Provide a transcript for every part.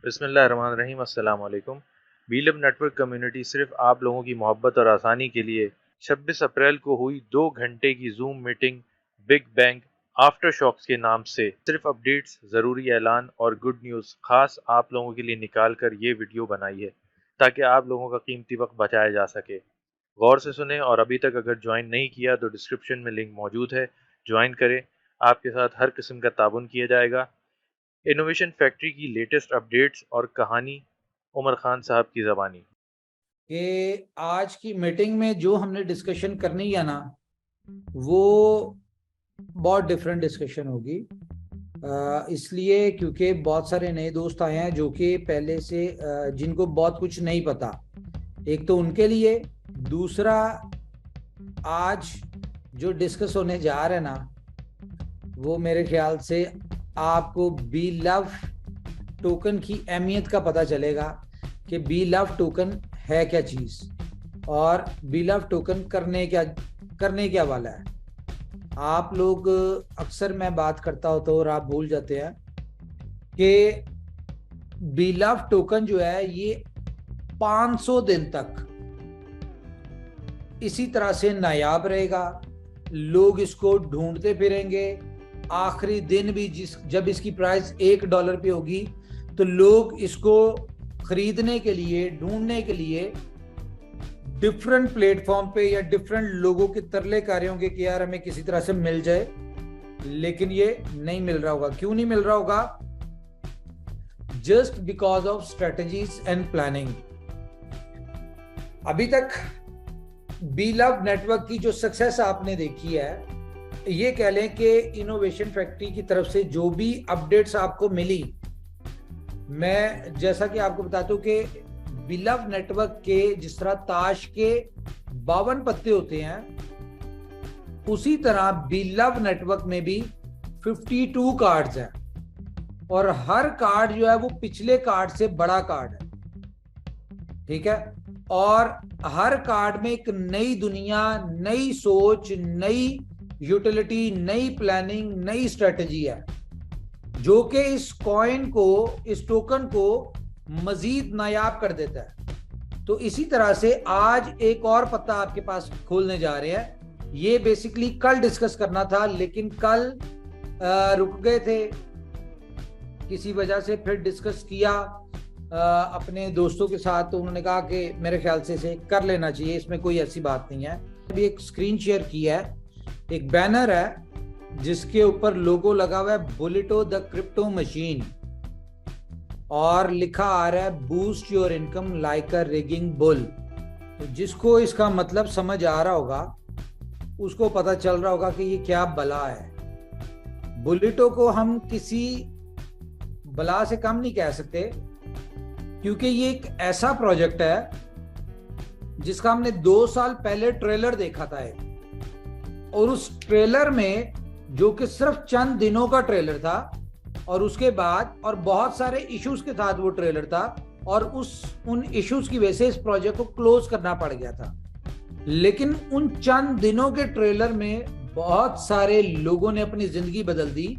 बिस्मिल्लाहिर्रहमानिर्रहीम अस्सलाम वालेकुम। बीलब नेटवर्क कम्युनिटी सिर्फ आप लोगों की मोहब्बत और आसानी के लिए 26 अप्रैल को हुई 2 घंटे की Zoom meeting Big Bang Aftershocks के नाम से सिर्फ अपडेट्स, ज़रूरी ऐलान और गुड न्यूज़ खास आप लोगों के लिए निकाल कर ये वीडियो बनाई है ताकि आप लोगों का कीमती वक्त बचाया जा सके। गौर से सुने और अभी तक अगर ज्वाइन नहीं किया तो डिस्क्रिप्शन में लिंक मौजूद है, ज्वाइन करें। आपके साथ हर किस्म का ताउन किया जाएगा। इनोवेशन फैक्ट्री की लेटेस्ट अपडेट्स और कहानी उमर खान साहब की ज़बानी। कि आज की मीटिंग में जो हमने डिस्कशन करनी है ना, वो बहुत डिफरेंट डिस्कशन होगी। इसलिए क्योंकि बहुत सारे नए दोस्त आए हैं जो कि पहले से जिनको बहुत कुछ नहीं पता। एक तो उनके लिए, दूसरा आज जो डिस्कस होने जा रहे हैं ना, वो मेरे ख्याल से आपको बी लव टोकन की अहमियत का पता चलेगा कि बी लव टोकन है क्या चीज और बी लव टोकन करने क्या वाला है। आप लोग अक्सर मैं बात करता हूं तो और आप भूल जाते हैं कि बी लव टोकन जो है ये 500 दिन तक इसी तरह से नायाब रहेगा। लोग इसको ढूंढते फिरेंगे। आखिरी दिन भी जब इसकी प्राइस $1 पे होगी तो लोग इसको खरीदने के लिए, ढूंढने के लिए डिफरेंट प्लेटफॉर्म पे या डिफरेंट लोगों के तरले कार्य होंगे कि यार हमें किसी तरह से मिल जाए, लेकिन ये नहीं मिल रहा होगा। क्यों नहीं मिल रहा होगा? Just because of strategies and planning. अभी तक बी लव नेटवर्क की जो सक्सेस आपने देखी है, ये कह लें कि इनोवेशन फैक्ट्री की तरफ से जो भी अपडेट्स आपको मिली, मैं जैसा कि आपको बताता हूं कि बी लव नेटवर्क के जिस तरह ताश के 52 पत्ते होते हैं, उसी तरह बी लव नेटवर्क में भी 52 कार्ड्स हैं और हर कार्ड जो है वो पिछले कार्ड से बड़ा कार्ड है। ठीक है? और हर कार्ड में एक नई दुनिया, नई सोच, नई यूटिलिटी, नई प्लानिंग, नई स्ट्रेटजी है जो कि इस कॉइन को, इस टोकन को मजीद नायाब कर देता है। तो इसी तरह से आज एक और पत्ता आपके पास खोलने जा रहे हैं। ये बेसिकली कल डिस्कस करना था, लेकिन कल रुक गए थे किसी वजह से। फिर डिस्कस किया अपने दोस्तों के साथ, तो उन्होंने कहा कि मेरे ख्याल से इसे कर लेना चाहिए, इसमें कोई ऐसी बात नहीं है। अभी एक स्क्रीन शेयर किया है, एक बैनर है जिसके ऊपर लोगो लगा हुआ है बुलेटो द क्रिप्टो मशीन और लिखा आ रहा है boost your income like a rigging bull. तो जिसको इसका मतलब समझ आ रहा होगा उसको पता चल रहा होगा कि ये क्या बला है। बुलेटो को हम किसी बला से कम नहीं कह सकते, क्योंकि ये एक ऐसा प्रोजेक्ट है जिसका हमने 2 साल पहले ट्रेलर देखा था और उस ट्रेलर में, जो कि सिर्फ चंद दिनों का ट्रेलर था और उसके बाद और बहुत सारे इश्यूज के साथ वो ट्रेलर था, और उन इश्यूज की वजह से इस प्रोजेक्ट को क्लोज करना पड़ गया था। लेकिन उन चंद दिनों के ट्रेलर में बहुत सारे लोगों ने अपनी जिंदगी बदल दी,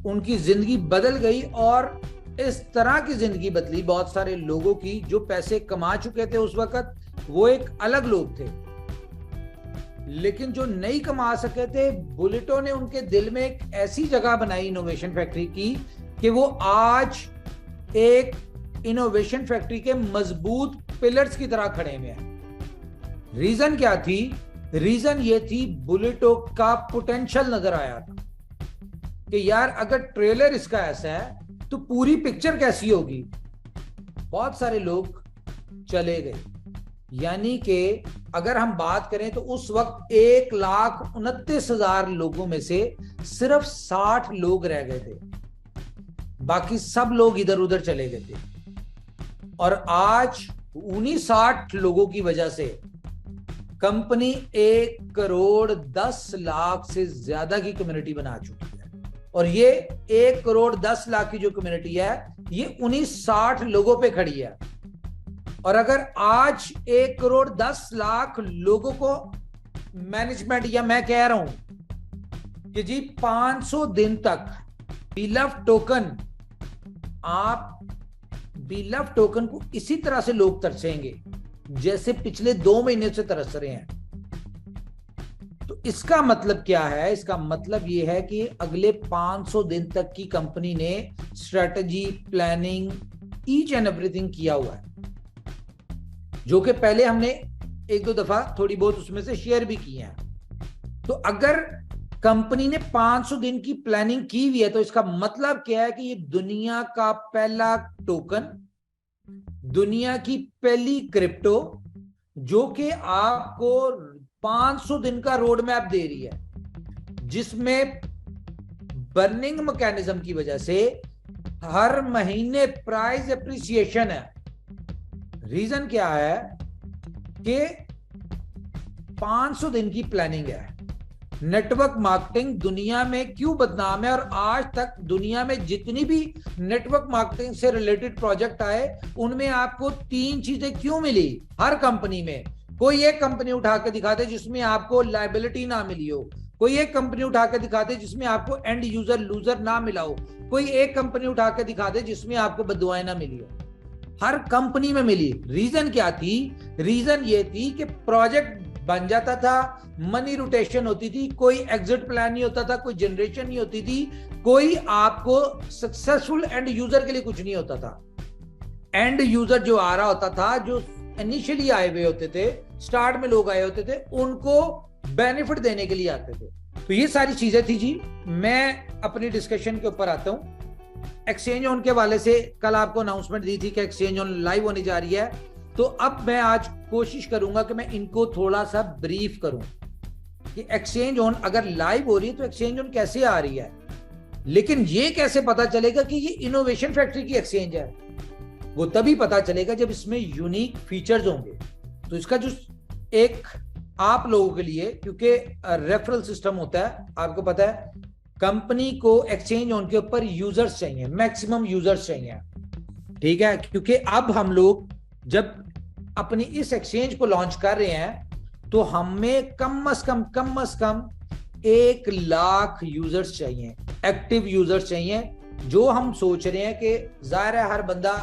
उनकी जिंदगी बदल गई और इस तरह की जिंदगी बदली बहुत सारे लोगों की जो पैसे कमा चुके थे उस वक्त। वो एक अलग लोग थे, लेकिन जो नहीं कमा सके थे, बुलेटो ने उनके दिल में एक ऐसी जगह बनाई इनोवेशन फैक्ट्री की कि वो आज एक इनोवेशन फैक्ट्री के मजबूत पिलर्स की तरह खड़े हुए हैं। रीजन क्या थी? रीजन ये थी, बुलेटो का पोटेंशियल नजर आया था कि यार अगर ट्रेलर इसका ऐसा है तो पूरी पिक्चर कैसी होगी। बहुत सारे लोग चले गए, यानी कि अगर हम बात करें तो उस वक्त 1,29,000 लोगों में से सिर्फ 60 लोग रह गए थे, बाकी सब लोग इधर उधर चले गए थे। और आज उन्हीं 60 लोगों की वजह से कंपनी 1,10,00,000 से ज्यादा की कम्युनिटी बना चुकी है। और ये 1,10,00,000 की जो कम्युनिटी है, ये उन्हीं 60 लोगों पे खड़ी है। और अगर आज 1,10,00,000 लोगों को मैनेजमेंट, या मैं कह रहा हूं कि जी 500 दिन तक बी लव टोकन आप बीलव टोकन को इसी तरह से लोग तरसेंगे जैसे पिछले 2 महीने से तरस रहे हैं। तो इसका मतलब क्या है? इसका मतलब ये है कि अगले 500 दिन तक की कंपनी ने strategy, planning, each and everything किया हुआ है, जो कि पहले हमने 1-2 दफा थोड़ी बहुत उसमें से शेयर भी किए हैं। तो अगर कंपनी ने 500 दिन की प्लानिंग की हुई है तो इसका मतलब क्या है कि ये दुनिया का पहला टोकन, दुनिया की पहली क्रिप्टो जो कि आपको 500 दिन का रोड मैप दे रही है, जिसमें बर्निंग मैकेनिज्म की वजह से हर महीने प्राइस एप्रिसिएशन है। रीजन क्या है कि 500 दिन की प्लानिंग है। नेटवर्क मार्केटिंग दुनिया में क्यों बदनाम है, और आज तक दुनिया में जितनी भी नेटवर्क मार्केटिंग से रिलेटेड प्रोजेक्ट आए उनमें आपको 3 चीजें क्यों मिली? हर कंपनी में कोई एक कंपनी उठा के दिखा दे जिसमें आपको लायबिलिटी ना मिली हो, कोई एक कंपनी उठा के दिखा दे जिसमें आपको एंड यूजर लूजर ना मिला हो, कोई एक कंपनी उठा के दिखा दे जिसमें आपको बददुआएं ना मिली हो। हर कंपनी में मिली। रीजन क्या थी? रीजन ये थी कि प्रोजेक्ट बन जाता था, मनी रोटेशन होती थी, कोई एग्जिट प्लान नहीं होता था, कोई जनरेशन नहीं होती थी, कोई आपको सक्सेसफुल एंड यूजर के लिए कुछ नहीं होता था। एंड यूजर जो आ रहा होता था, जो इनिशियली आए हुए होते थे, स्टार्ट में लोग आए होते थे, उनको बेनिफिट देने के लिए आते थे। तो ये सारी चीजें थी जी। मैं अपनी डिस्कशन के ऊपर आता हूं। एक्सचेंज ऑन के वाले से कल आपको अनाउंसमेंट दी थी कि एक्सचेंज ऑन लाइव होने जा रही है, तो अब मैं आज कोशिश करूंगा कि मैं इनको थोड़ा सा ब्रीफ करूं कि एक्सचेंज ऑन अगर लाइव हो रही है तो एक्सचेंज ऑन कैसे आ रही है, लेकिन ये कैसे पता चलेगा कि ये इनोवेशन फैक्ट्री की एक्सचेंज है? वो तभी पता चलेगा जब इसमें यूनिक फीचर्स होंगे। तो इसका जो एक आप लोगों के लिए, क्योंकि रेफरल सिस्टम होता है, आपको पता है कंपनी को एक्सचेंज ऑन के ऊपर यूजर्स चाहिए, मैक्सिमम यूजर्स चाहिए, ठीक है? क्योंकि अब हम लोग जब अपनी इस एक्सचेंज को लॉन्च कर रहे हैं तो हमें कम से कम 1 लाख यूजर्स चाहिए, एक्टिव यूजर्स चाहिए। जो हम सोच रहे हैं कि जाहिर है हर बंदा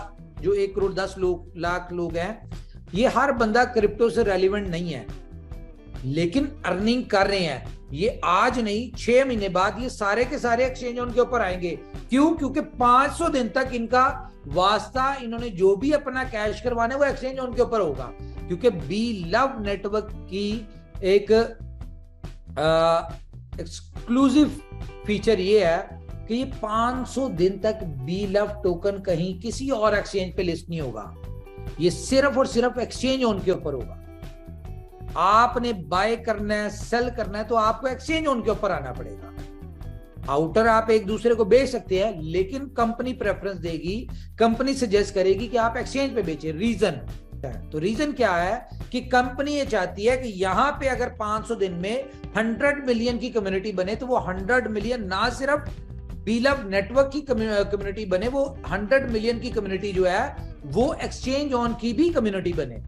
जो 1 करोड़ 10 लाख लोग हैं, ये हर बंदा क्रिप्टो से रेलिवेंट नहीं है, लेकिन अर्निंग कर रहे हैं। ये आज नहीं, 6 महीने बाद ये सारे के सारे एक्सचेंज उनके ऊपर आएंगे। क्यों? क्योंकि 500 दिन तक इनका वास्ता, इन्होंने जो भी अपना कैश करवाना है वो एक्सचेंज उनके ऊपर होगा। क्योंकि बी लव नेटवर्क की एक एक्सक्लूसिव फीचर ये है कि ये 500 दिन तक बी लव टोकन कहीं किसी और एक्सचेंज पे लिस्ट नहीं होगा, ये सिर्फ और सिर्फ एक्सचेंज ऑन के ऊपर होगा। आपने बाय करना है, सेल करना है, तो आपको एक्सचेंज ऑन के ऊपर आना पड़ेगा। आउटर आप एक दूसरे को बेच सकते हैं, लेकिन कंपनी प्रेफरेंस देगी, कंपनी सजेस्ट करेगी कि आप एक्सचेंज पे बेचें। रीजन तो रीजन क्या है कि कंपनी ये चाहती है कि यहां पे अगर 500 दिन में 100 मिलियन की कम्युनिटी बने, तो वो 100 मिलियन ना सिर्फ बीलव नेटवर्क की कम्युनिटी बने, वो 100 मिलियन की कम्युनिटी जो है वो एक्सचेंज ऑन की भी कम्युनिटी बने।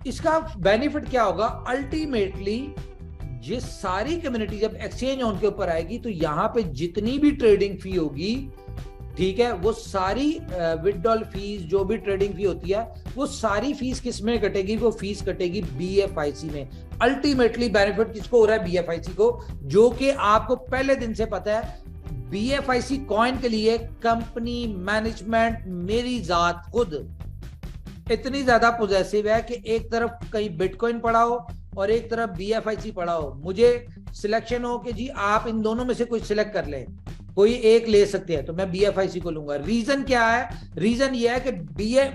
इसका बेनिफिट क्या होगा? अल्टीमेटली ये सारी कम्युनिटी जब एक्सचेंज ऑन के ऊपर आएगी तो यहां पे जितनी भी ट्रेडिंग फी होगी, ठीक है, वो सारी विथड्रॉल फीस, जो भी ट्रेडिंग फी होती है, वो सारी फीस किस में कटेगी? वो फीस कटेगी BFIC में। अल्टीमेटली बेनिफिट किसको हो रहा है? BFIC को, जो कि आपको पहले दिन से पता है। BFIC कॉइन के लिए कंपनी मैनेजमेंट, मेरी जात खुद इतनी ज्यादा पॉजिटिव है कि एक तरफ कहीं बिटकॉइन पड़ा हो और एक तरफ BFIC पड़ा हो, मुझे सिलेक्शन हो कि जी आप इन दोनों में से कोई सिलेक्ट कर ले, कोई एक ले सकते हैं, तो मैं BFIC को लूंगा। रीजन क्या है? रीजन ये है कि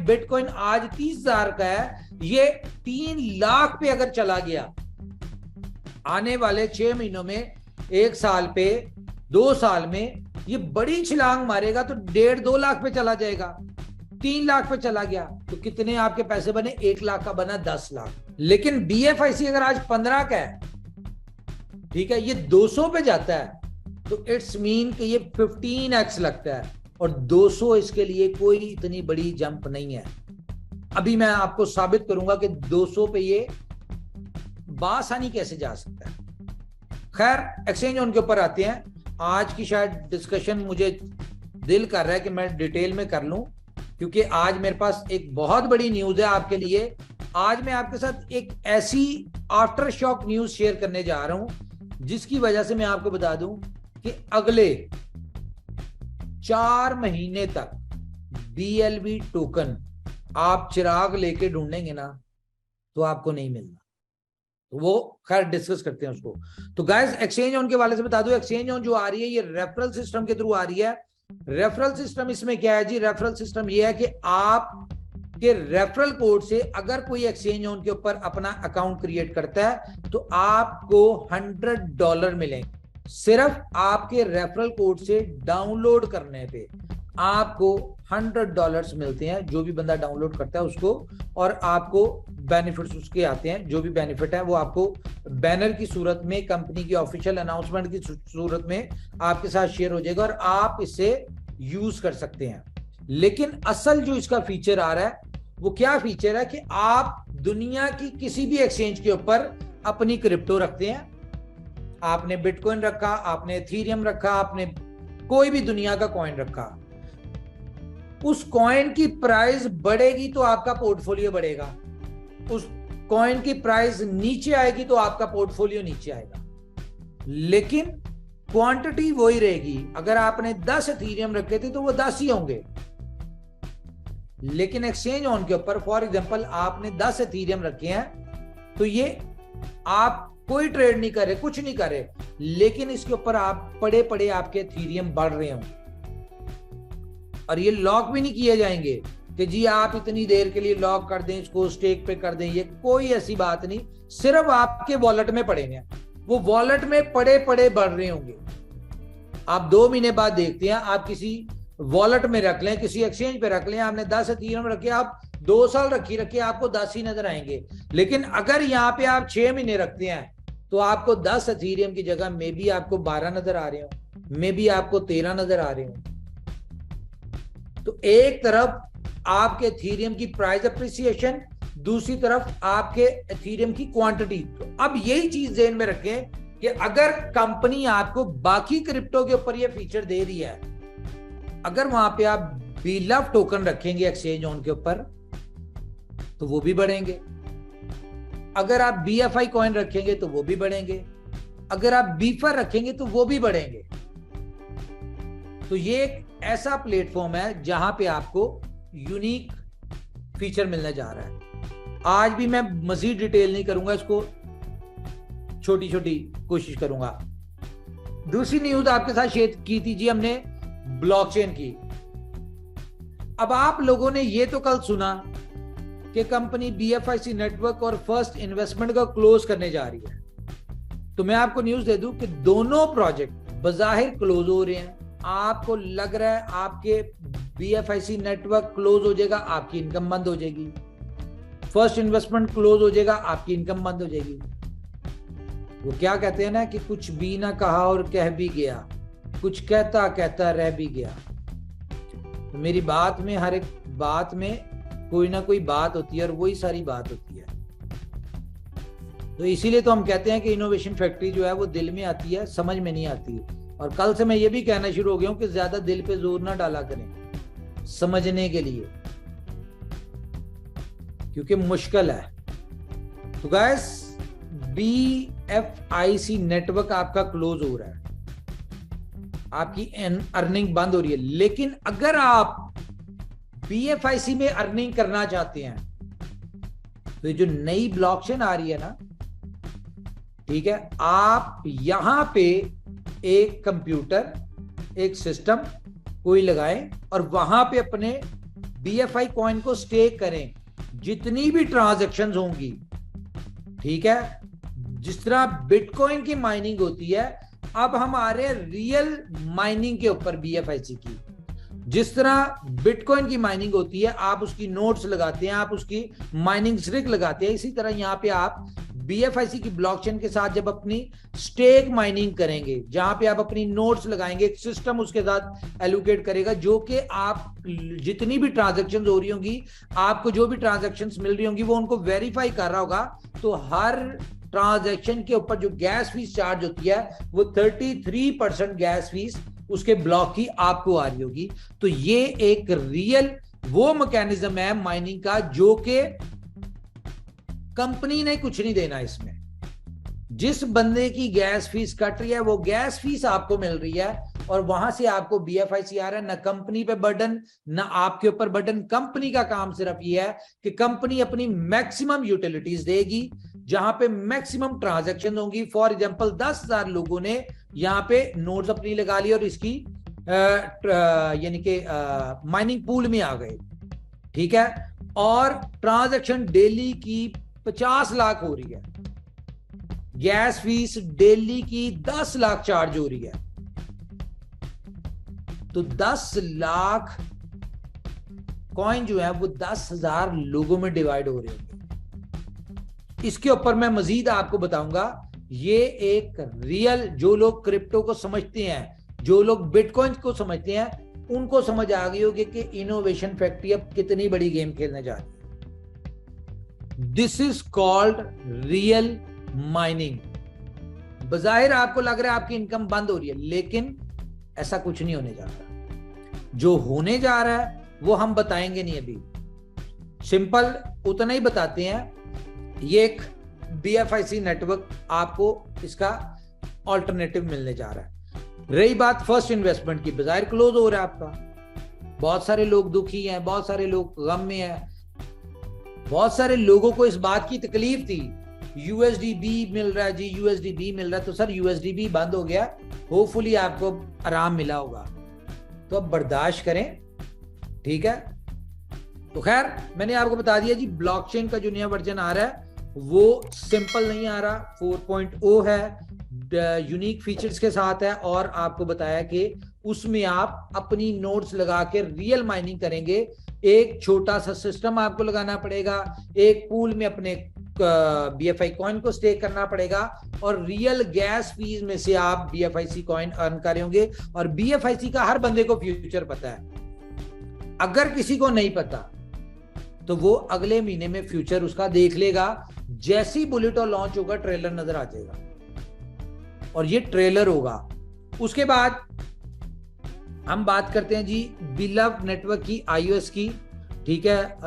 बिटकॉइन आज 30,000 का है, ये 3 लाख पे अगर चला गया आने वाले 6 महीनों में, 1 साल पे, 2 साल में ये बड़ी छलांग मारेगा, तो 1.5-2 लाख पे चला जाएगा। 3 लाख पे चला गया तो कितने आपके पैसे बने? 1 लाख का बना 10 लाख। लेकिन BFIC अगर आज 15 का है, ठीक है, ये 200 पे जाता है, तो इट्स मीन कि ये 15x लगता है, और 200 इसके लिए कोई इतनी बड़ी जंप नहीं है। अभी मैं आपको साबित करूंगा कि 200 पे ये बासानी कैसे जा सकता है। खैर, एक्सचेंज ऑन के ऊपर आते हैं। आज की शायद डिस्कशन मुझे दिल कर रहा है कि मैं डिटेल में कर लूं, क्योंकि आज मेरे पास एक बहुत बड़ी न्यूज है आपके लिए। आज मैं आपके साथ एक ऐसी आफ्टर शॉक न्यूज शेयर करने जा रहा हूं जिसकी वजह से मैं आपको बता दूं कि अगले 4 महीने तक BLV टोकन आप चिराग लेके ढूंढेंगे ना तो आपको नहीं मिलना। तो वो खैर डिस्कस करते हैं उसको। तो गाइस एक्सचेंज ऑन के वाले से बता दो, एक्सचेंज ऑन जो आ रही है ये रेफरल सिस्टम के थ्रू आ रही है। रेफरल सिस्टम इसमें क्या है जी? रेफरल सिस्टम ये है कि आप के रेफरल कोड से अगर कोई एक्सचेंज ऑन के ऊपर अपना अकाउंट क्रिएट करता है तो आपको $100 मिलेंगे। सिर्फ आपके रेफरल कोड से डाउनलोड करने पे आपको $100 मिलते हैं, जो भी बंदा डाउनलोड करता है उसको, और आपको बेनिफिट्स उसके आते हैं। जो भी बेनिफिट है वो आपको बैनर की सूरत में, कंपनी की ऑफिशियल अनाउंसमेंट की सूरत में आपके साथ शेयर हो जाएगा और आप इसे यूज कर सकते हैं। लेकिन असल जो इसका फीचर आ रहा है वो क्या फीचर है कि आप दुनिया की किसी भी एक्सचेंज के ऊपर अपनी क्रिप्टो रखते हैं, आपने बिटकॉइन रखा, आपने एथेरियम रखा, आपने कोई भी दुनिया का कॉइन रखा, उस कॉइन की प्राइस बढ़ेगी तो आपका पोर्टफोलियो बढ़ेगा, उस कॉइन की प्राइस नीचे आएगी तो आपका पोर्टफोलियो नीचे आएगा। लेकिन क्वांटिटी वही रहेगी। अगर आपने 10 एथेरियम रखे थे तो वो 10 ही होंगे। लेकिन एक्सचेंज ऑन के ऊपर फॉर एग्जांपल आपने 10 एथेरियम रखे हैं तो ये आप कोई ट्रेड नहीं करे, कुछ नहीं करे, लेकिन इसके ऊपर आप पड़े पड़े आपके एथेरियम बढ़ रहे होंगे और ये लॉक भी नहीं किए जाएंगे कि जी आप इतनी देर के लिए लॉक कर दें, इसको स्टेक पे कर दें। ये कोई ऐसी बात नहीं, सिर्फ आपके वॉलेट में पड़ेंगे, वो वॉलेट में पड़े पड़े बढ़ रहे होंगे। आप 2 महीने बाद देखते हैं, आप किसी वॉलेट में रख लें, किसी एक्सचेंज पे रख लें, आपने 10 एथेरियम रखे, आप 2 साल रखिए आपको 10 ही नजर आएंगे। लेकिन अगर यहाँ पे आप 6 महीने रखते हैं तो आपको 10 एथेरियम की जगह मे बी आपको 12 नजर आ रहे हो, मे बी आपको 13 नजर आ रहे हो। तो एक तरफ आपके एथेरियम की प्राइस अप्रिसिएशन, दूसरी तरफ आपके एथेरियम की क्वांटिटी। तो अब यही चीज ध्यान में रखें कि अगर कंपनी आपको बाकी क्रिप्टो के ऊपर ये फीचर दे रही है, अगर वहां पे आप बीलव टोकन रखेंगे एक्सचेंज ऑन के ऊपर तो वो भी बढ़ेंगे, अगर आप BFI कॉइन रखेंगे तो वो भी बढ़ेंगे, अगर आप बीफर रखेंगे तो वो भी बढ़ेंगे। तो ये एक ऐसा प्लेटफॉर्म है जहां पे आपको यूनिक फीचर मिलने जा रहा है। आज भी मैं मजीद डिटेल नहीं करूंगा, इसको छोटी छोटी कोशिश करूंगा। दूसरी न्यूज आपके साथ शेयर की थी जी हमने ब्लॉकचेन की। अब आप लोगों ने ये तो कल सुना कि कंपनी BFIC नेटवर्क और फर्स्ट इन्वेस्टमेंट का क्लोज करने जा रही है। तो मैं आपको न्यूज दे दूं कि दोनों प्रोजेक्ट बजाहिर क्लोज हो रहे हैं। आपको लग रहा है आपके BFIC नेटवर्क क्लोज हो जाएगा, आपकी इनकम बंद हो जाएगी, फर्स्ट इन्वेस्टमेंट क्लोज हो जाएगा, आपकी इनकम बंद हो जाएगी। वो क्या कहते हैं ना कि कुछ भी ना कहा और कह भी गया, कुछ कहता कहता रह भी गया। तो मेरी बात में, हर एक बात में कोई ना कोई बात होती है और वही सारी बात होती है। तो इसीलिए तो हम कहते हैं कि इनोवेशन फैक्ट्री जो है वो दिल में आती है, समझ में नहीं आती। और कल से मैं ये भी कहना शुरू हो गया हूं कि ज्यादा दिल पे जोर ना डाला करें समझने के लिए, क्योंकि मुश्किल है। तो गाइस BFIC नेटवर्क आपका क्लोज हो रहा है, आपकी अर्निंग बंद हो रही है। लेकिन अगर आप BFIC में अर्निंग करना चाहते हैं तो ये जो नई ब्लॉकचेन आ रही है ना, ठीक है, आप यहां पे एक कंप्यूटर, एक सिस्टम कोई लगाएं और वहां पे अपने BFI कॉइन को स्टेक करें। जितनी भी ट्रांजैक्शंस होंगी, ठीक है, जिस तरह बिटकॉइन की माइनिंग होती है, अब हम आ रहे हैं रियल माइनिंग के ऊपर BFIC की। जिस तरह बिटकॉइन की माइनिंग होती है, आप उसकी नोट्स लगाते हैं, आप उसकी माइनिंग रिग लगाते हैं, इसी तरह यहाँ पे आप BFIC की ब्लॉकचेन के साथ जब अपनी स्टेक माइनिंग करेंगे, जहां पे आप अपनी नोट्स लगाएंगे, एक सिस्टम उसके साथ एलोकेट करेगा, जो कि आप जितनी भी ट्रांजैक्शंस हो रही होंगी, आपको जो भी ट्रांजैक्शंस मिल रही होंगी, वो उनको वेरीफाई कर रहा होगा। तो हर ट्रांजैक्शन के ऊपर जो गैस फीस चार्ज होती है वो 33% गैस फीस उसके ब्लॉक की आपको आ रही होगी। तो ये एक रियल वो मैकेनिज्म है माइनिंग का जो कि कंपनी ने कुछ नहीं देना इसमें। जिस बंदे की गैस फीस कट रही है वो गैस फीस आपको मिल रही है और वहां से आपको BFIC आ रहा है। ना कंपनी पे बर्डन, ना आपके ऊपर बर्डन। कंपनी का काम सिर्फ ये है कि कंपनी अपनी मैक्सिमम यूटिलिटीज देगी जहां पे मैक्सिमम ट्रांजैक्शन होंगी। फॉर एग्जांपल 10,000 लोगों ने यहाँ पे नोट्स अपनी लगा ली और इसकी यानी कि माइनिंग पूल में आ गए, ठीक है, और ट्रांजैक्शन डेली की 50 लाख हो रही है, गैस फीस डेली की 10 लाख चार्ज हो रही है, तो 10 लाख कॉइन जो है वो 10,000 लोगों में डिवाइड हो रहे होंगे। इसके ऊपर मैं मजीद आपको बताऊंगा। ये एक रियल, जो लोग क्रिप्टो को समझते हैं, जो लोग बिटकॉइन को समझते हैं, उनको समझ आ गई होगी कि इनोवेशन फैक्ट्री अब कितनी बड़ी गेम खेलने जा रही है। This is called real mining. बजाहिर आपको लग रहा है आपकी इनकम बंद हो रही है, लेकिन ऐसा कुछ नहीं होने जा रहा। जो होने जा रहा है वो हम बताएंगे नहीं अभी, सिंपल उतना ही बताते हैं। ये एक BFIC नेटवर्क आपको इसका ऑल्टरनेटिव मिलने जा रहा है। रही बात फर्स्ट इन्वेस्टमेंट की, बाजार क्लोज हो रहा है आपका। बहुत सारे लोग दुखी हैं, बहुत सारे लोग गम में हैं, बहुत सारे लोगों को इस बात की तकलीफ थी USDB मिल रहा है जी, USDB मिल रहा है। तो सर USDB बंद हो गया, होपफुली आपको आराम मिला होगा, तो अब बर्दाश्त करें, ठीक है। तो खैर मैंने आपको बता दिया जी, ब्लॉकचेन का जो नया वर्जन आ रहा है वो सिंपल नहीं आ रहा, 4.0 है, यूनिक फीचर्स के साथ है, और आपको बताया कि उसमें आप अपनी नोट्स लगा के रियल माइनिंग करेंगे। एक छोटा सा सिस्टम आपको लगाना पड़ेगा, एक पूल में अपने BFI कॉइन को स्टेक करना पड़ेगा, और रियल गैस फीस में से आप BFIC कॉइन अर्न करेंगे। और BFIC का हर बंदे को फ्यूचर पता है, अगर किसी को नहीं पता तो वो अगले महीने में फ्यूचर उसका देख लेगा। जैसे ही बुलेटो लॉन्च होगा ट्रेलर नजर आ जाएगा, और ये ट्रेलर होगा। उसके बाद हम बात करते हैं जी बिलव नेटवर्क की, iOS की, ठीक है।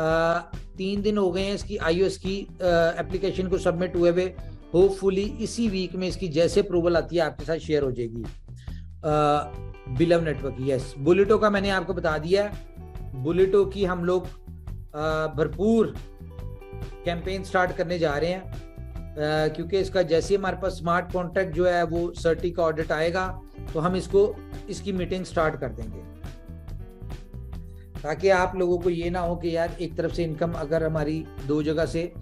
3 दिन हो गए हैं इसकी iOS की एप्लीकेशन को सबमिट हुए हुए। होपफुली इसी वीक में इसकी जैसे अप्रूवल आती है आपके साथ शेयर हो जाएगी बिलव नेटवर्क की। यस, बुलेटो का मैंने आपको बता दिया है। बुलेटो की हम लोग भरपूर कैंपेन स्टार्ट करने जा रहे हैं, क्योंकि इसका जैसे हमारे पास स्मार्ट कॉन्ट्रैक्ट जो है वो सर्टी का ऑडिट आएगा तो हम इसकी मीटिंग स्टार्ट कर देंगे, ताकि आप लोगों को ये ना हो कि यार एक तरफ से इनकम अगर हमारी 2 जगह से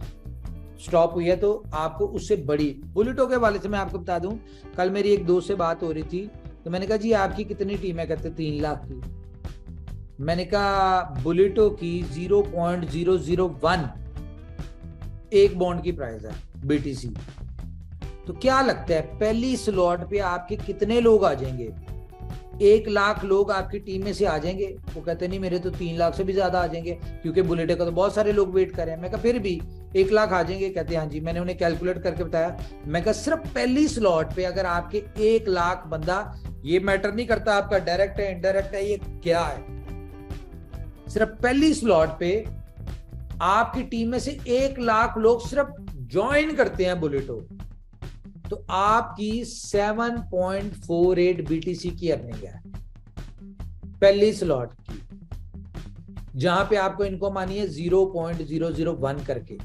स्टॉप हुई है तो आपको उससे बड़ी। बुलेटो के वाले से मैं आपको बता दूं, कल मेरी एक दोस्त से बात हो रही थी, तो मैंने कहा जी आपकी कितनी टीम है? कहते 3 लाख की। मैंने कहा बुलेटो की 0.001 एक बॉन्ड की प्राइस है BTC। तो क्या लगता है पहली स्लॉट पे आपके कितने लोग आ जाएंगे? 1 लाख लोग आपकी टीम में से आ जाएंगे? वो कहते नहीं, मेरे तो 3 लाख से भी ज्यादा आ जाएंगे, क्योंकि बुलेटो का तो बहुत सारे लोग वेट कर रहे हैं। मैं कहा फिर भी 1 लाख आ जाएंगे? कहते हाँ जी। मैंने उन्हें कैलकुलेट करके बताया। मैं कहा सिर्फ पहली स्लॉट पे अगर आपके 1 लाख बंदा, ये मैटर नहीं करता आपका डायरेक्ट है इनडायरेक्ट है ये क्या है, सिर्फ पहली स्लॉट पे आपकी टीम में से 1 लाख लोग सिर्फ ज्वाइन करते हैं बुलेटो, तो आपकी 7.48 BTC की अर्निंग है पहली स्लॉट की, जहां पे आपको इनकम आनी है 0.001 करके।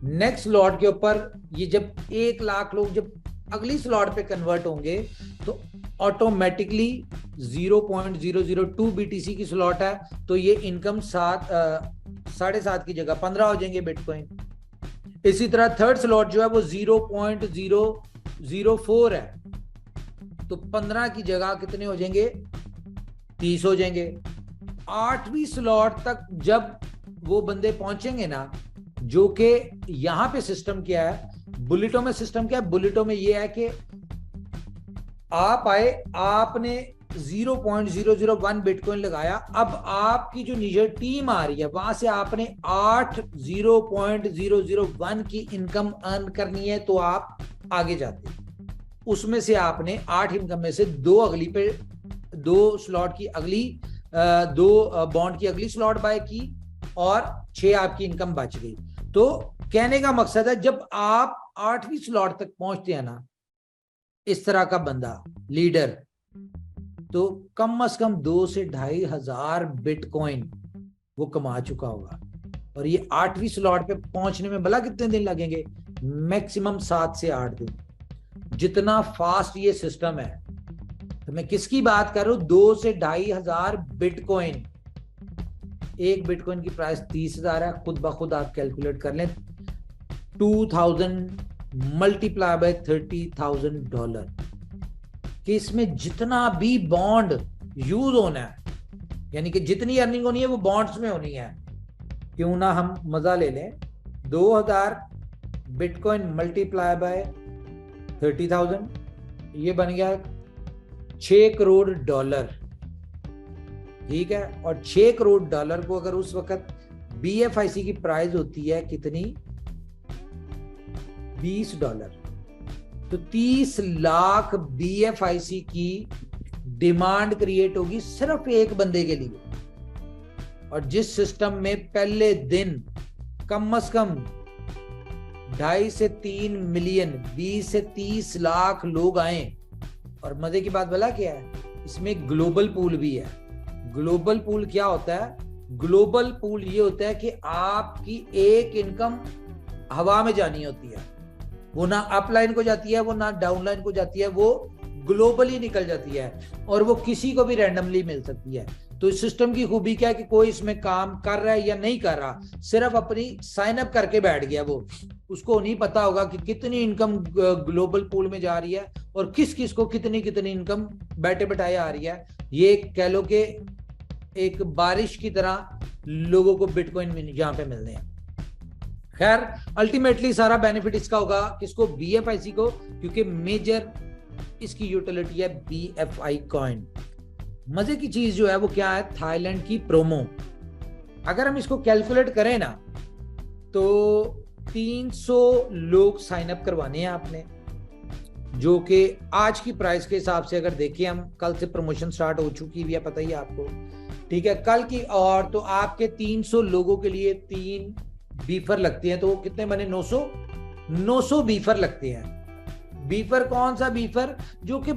नेक्स्ट स्लॉट के ऊपर ये जब 1 लाख लोग जब अगली स्लॉट पे कन्वर्ट होंगे तो ऑटोमेटिकली 0.002 BTC की स्लॉट है, तो ये इनकम 7.5 की जगह 15 हो जाएंगे बिटकॉइन। इसी तरह थर्ड स्लॉट जो है वो 0.004 है, तो 15 की जगह कितने हो जाएंगे? 30 हो जाएंगे। 8वीं स्लॉट तक जब वो बंदे पहुंचेंगे ना, जो कि यहां पे सिस्टम क्या है, बुलेटो में सिस्टम क्या है? बुलेटो में ये है कि आप आए, आपने 0.001 बिटकॉइन लगाया, अब आपकी जो निजर टीम आ रही है वहां से आपने 8 0.001 की इनकम अर्न करनी है, तो आप आगे जाते हैं। उसमें से आपने 8 इनकम में से 2 स्लॉट की अगली 2 बॉन्ड की अगली स्लॉट बाय की और 6 आपकी इनकम बच गई। तो कहने का मकसद है जब आप 8वीं स्लॉट तक पहुंचते हैं ना, इस तरह का बंदा लीडर, तो कम से कम 2 से 2,500 बिटकॉइन वो कमा चुका होगा। और ये 8वीं स्लॉट पे पहुंचने में भला कितने दिन लगेंगे? मैक्सिमम 7 से 8 दिन। जितना फास्ट ये सिस्टम है, तो मैं किसकी बात कर रहा हूं? 2 से 2,500 बिटकॉइन। एक बिटकॉइन की प्राइस 30,000 है। खुद ब खुद आप कैलकुलेट कर लें, 2000 मल्टीप्लाई बाय $30,000 कि इसमें जितना भी बॉन्ड यूज होना है, यानी कि जितनी अर्निंग होनी है वो बॉन्ड्स में होनी है। क्यों ना हम मजा ले लें, 2000 बिटकॉइन मल्टीप्लाई बाय 30,000, ये बन गया $6 करोड़। ठीक है, और $6 करोड़ को अगर उस वक्त BFIC की प्राइस होती है कितनी? $20, तो 30 लाख BFIC की डिमांड क्रिएट होगी सिर्फ एक बंदे के लिए। और जिस सिस्टम में पहले दिन कम से कम 2.5 से 3 मिलियन, 20 से 30 लाख लोग आए। और मजे की बात भला क्या है, इसमें ग्लोबल पूल भी है। ग्लोबल पूल क्या होता है? ग्लोबल पूल ये होता है कि आपकी एक इनकम हवा में जानी होती है, वो ना अपलाइन को जाती है, वो ना डाउनलाइन को जाती है, वो ग्लोबली निकल जाती है और वो किसी को भी रैंडमली मिल सकती है। तो इस सिस्टम की खूबी क्या है कि कोई इसमें काम कर रहा है या नहीं कर रहा, सिर्फ अपनी साइन अप करके बैठ गया, वो उसको नहीं पता होगा कि कितनी इनकम ग्लोबल पूल में जा रही है और किस किस को कितनी कितनी इनकम बैठे बैठाए आ रही है। ये कह लो कि एक बारिश की तरह लोगों को बिटकॉइन यहाँ पे मिलने हैं। खैर, अल्टीमेटली सारा बेनिफिट इसका होगा किसको? BFIC को, क्योंकि मेजर इसकी यूटिलिटी है BFI कॉइन। मजे की चीज जो है वो क्या है? थाईलैंड की प्रोमो। अगर हम इसको कैलकुलेट करें ना, तो 300 लोग साइन अप करवाने हैं आपने, जो कि आज की प्राइस के हिसाब से अगर देखें हम, कल से प्रमोशन स्टार्ट हो चुकी है, पता ही है आपको। ठीक है, कल की, और तो आपके 300 लोगों के लिए 3 बीफर लगते हैं, तो कितने बने? 900 बीफर लगते हैं। बीफर कौन सा बीफर? जो कि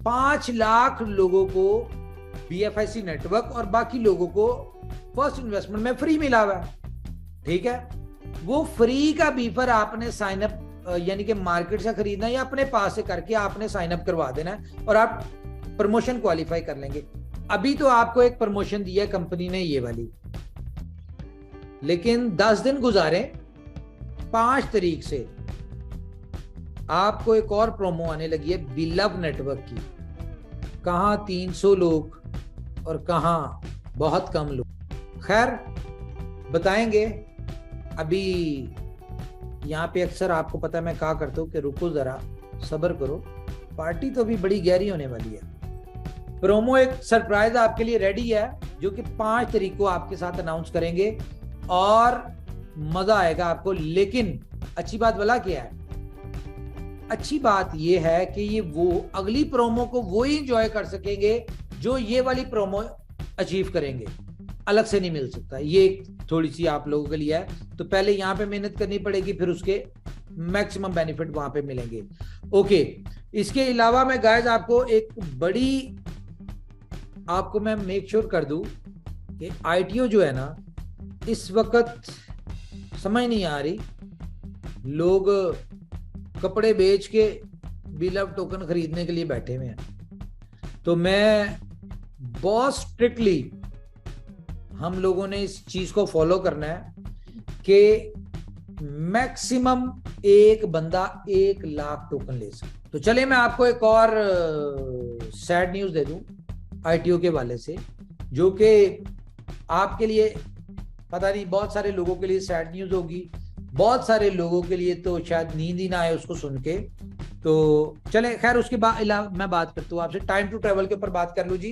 5 लाख लोगों को BFIC नेटवर्क और बाकी लोगों को फर्स्ट इन्वेस्टमेंट में फ्री मिला हुआ है। ठीक है, वो फ्री का बीफर आपने साइन अप यानी कि मार्केट से खरीदना या अपने पास से करके आपने साइन अप करवा देना है और आप प्रमोशन क्वालिफाई कर लेंगे। अभी तो आपको एक प्रमोशन दिया कंपनी ने, ये वाली, लेकिन 10 दिन गुजारे, 5 तारीख से आपको एक और प्रोमो आने लगी है बिलव नेटवर्क की। कहां 300 लोग और कहां बहुत कम लोग। खैर, बताएंगे। अभी यहां पे अक्सर आपको पता है मैं कहा करता हूं कि रुको जरा, सब्र करो, पार्टी तो अभी बड़ी गहरी होने वाली है। प्रोमो एक सरप्राइज आपके लिए रेडी है, जो कि 5 तारीख को आपके साथ अनाउंस करेंगे और मजा आएगा आपको। लेकिन अच्छी बात भला क्या है? अच्छी बात यह है कि ये वो अगली प्रोमो को वो ही एंजॉय कर सकेंगे जो ये वाली प्रोमो अचीव करेंगे, अलग से नहीं मिल सकता। ये थोड़ी सी आप लोगों के लिए है, तो पहले यहां पे मेहनत करनी पड़ेगी, फिर उसके मैक्सिमम बेनिफिट वहां पे मिलेंगे। ओके, इसके अलावा मैं गाइस आपको एक बड़ी, आपको मैं मेक श्योर कर दूं कि ITO जो है ना, इस वक्त समझ नहीं आ रही, लोग कपड़े बेच के बिलव टोकन खरीदने के लिए बैठे हुए हैं। तो मैं बहुत स्ट्रिक्टली, हम लोगों ने इस चीज को फॉलो करना है कि मैक्सिमम एक बंदा 1 लाख टोकन ले सके। तो चलिए मैं आपको एक और सैड न्यूज दे दूं ITO के वाले से, जो कि आपके लिए पता नहीं, बहुत सारे लोगों के लिए सैड न्यूज होगी, बहुत सारे लोगों के लिए तो शायद नींद ही ना आए उसको सुन के। तो चले, खैर उसके बाद मैं बात करता हूँ आपसे टाइम टू ट्रेवल के ऊपर बात कर लूँ जी।